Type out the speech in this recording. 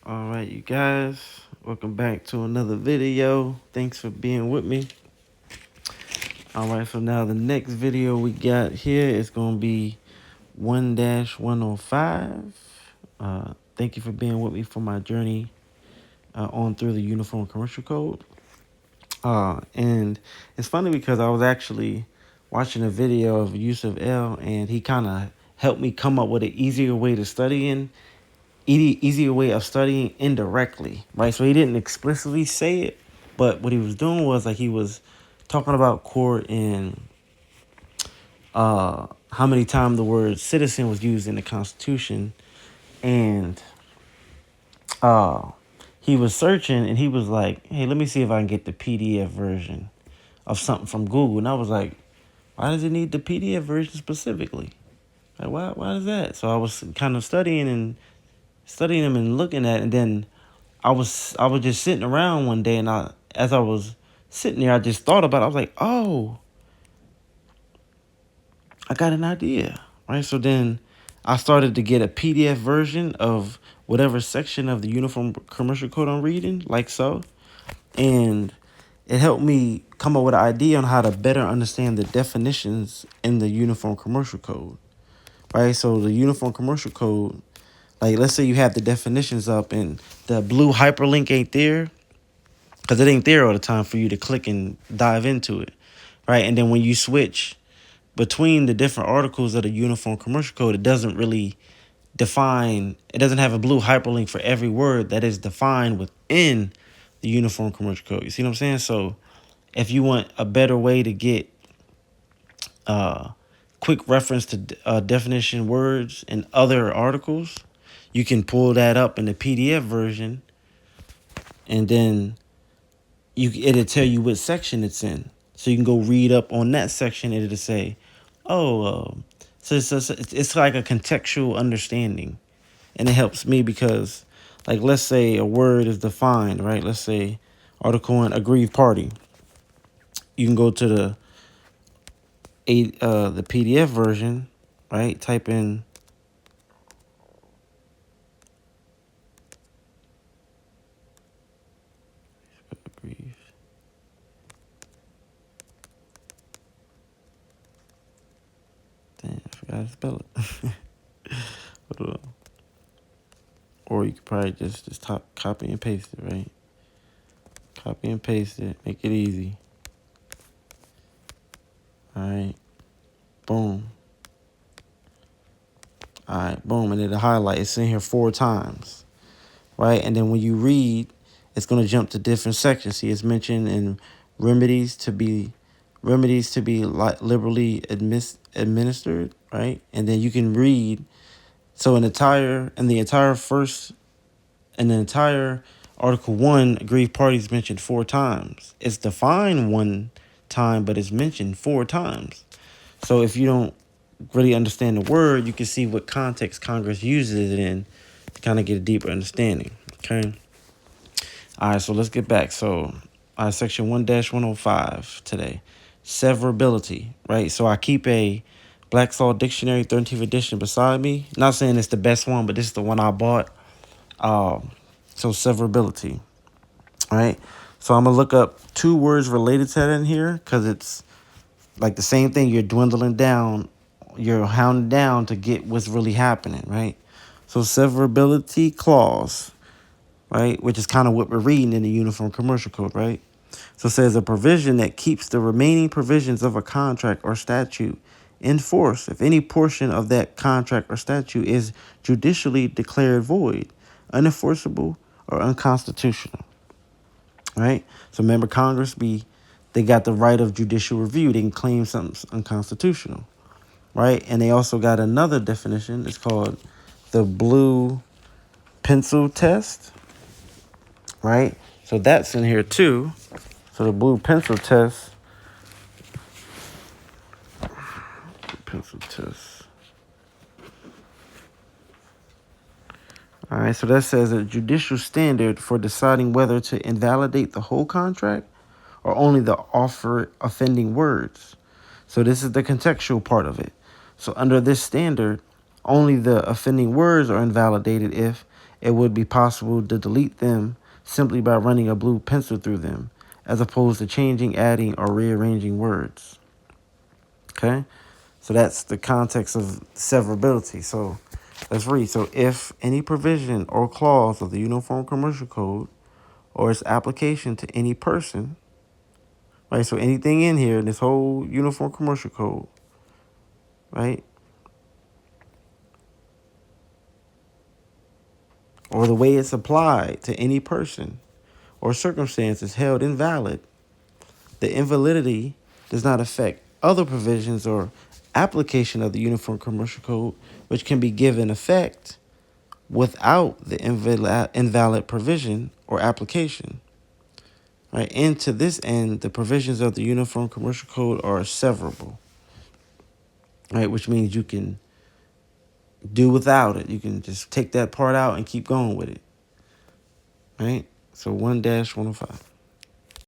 All right, you guys, welcome back to another video. Thanks for being with me. All right, so now the next video we got here is going to be 1-105. Thank you for being with me for my journey on through the Uniform Commercial Code. And it's funny because I was actually watching a video of Yusuf L, and he kind of helped me come up with an easier way to study easier way of studying indirectly, right? So he didn't explicitly say it, but what he was doing was like he was talking about court and how many times the word citizen was used in the Constitution, and he was searching and he was like, "Hey, let me see if I can get the PDF version of something from Google." And I was like, "Why does it need the PDF version specifically? Like, why is that?" So I was kind of studying them and looking at it, and then I was just sitting around one day, and as I was sitting there, I just thought about it. I was like, "Oh, I got an idea." Right? So then I started to get a PDF version of whatever section of the Uniform Commercial Code I'm reading, like so. And it helped me come up with an idea on how to better understand the definitions in the Uniform Commercial Code. Right? So the Uniform Commercial Code, like let's say you have the definitions up and the blue hyperlink ain't there, because it ain't there all the time for you to click and dive into it, right? And then when you switch between the different articles of the Uniform Commercial Code, it doesn't really define, it doesn't have a blue hyperlink for every word that is defined within the Uniform Commercial Code. You see what I'm saying? So if you want a better way to get quick reference to definition words in other articles, you can pull that up in the PDF version, and then it'll tell you what section it's in, so you can go read up on that section. It'll say, "Oh, so it's like a contextual understanding," and it helps me because, like, let's say a word is defined, right? Let's say article on aggrieved party. You can go to the PDF version, right? Type in aggrieved. Damn, I forgot how to spell it. Hold on. Or you could probably just copy and paste it, right? Copy and paste it. Make it easy. All right. Boom. All right. Boom. And then the highlight, it's in here 4 times, right? And then when you read, it's going to jump to different sections. See, it's mentioned in remedies to be liberally administered, right? And then you can read. So in the entire Article 1, aggrieved parties mentioned 4 times. It's defined 1 time, but it's mentioned 4 times. So if you don't really understand the word, you can see what context Congress uses it in to kind of get a deeper understanding. Okay. All right, so let's get back. So section 1-105 today. Severability, right? So I keep a Black's Law Dictionary 13th edition beside me. Not saying it's the best one, but this is the one I bought. So severability, right? So I'm going to look up 2 words related to that in here because it's like the same thing. You're dwindling down, you're hounding down to get what's really happening, right? So severability clause, right, which is kind of what we're reading in the Uniform Commercial Code, right? So it says a provision that keeps the remaining provisions of a contract or statute in force if any portion of that contract or statute is judicially declared void, unenforceable, or unconstitutional, right? So remember, they got the right of judicial review. They can claim something's unconstitutional, right? And they also got another definition. It's called the blue pencil test, right? So that's in here too. So the blue pencil test. Pencil test. All right, so that says a judicial standard for deciding whether to invalidate the whole contract or only the offer offending words. So this is the contextual part of it. So under this standard, only the offending words are invalidated if it would be possible to delete them simply by running a blue pencil through them, as opposed to changing, adding, or rearranging words. Okay? So that's the context of severability. So let's read. So if any provision or clause of the Uniform Commercial Code or its application to any person, right? So anything in here, this whole Uniform Commercial Code, right? Or the way it's applied to any person or circumstance is held invalid, the invalidity does not affect other provisions or application of the Uniform Commercial Code, which can be given effect without the invalid provision or application. Right? And to this end, the provisions of the Uniform Commercial Code are severable. Right? Which means you can do without it. You can just take that part out and keep going with it. Right? So 1-105.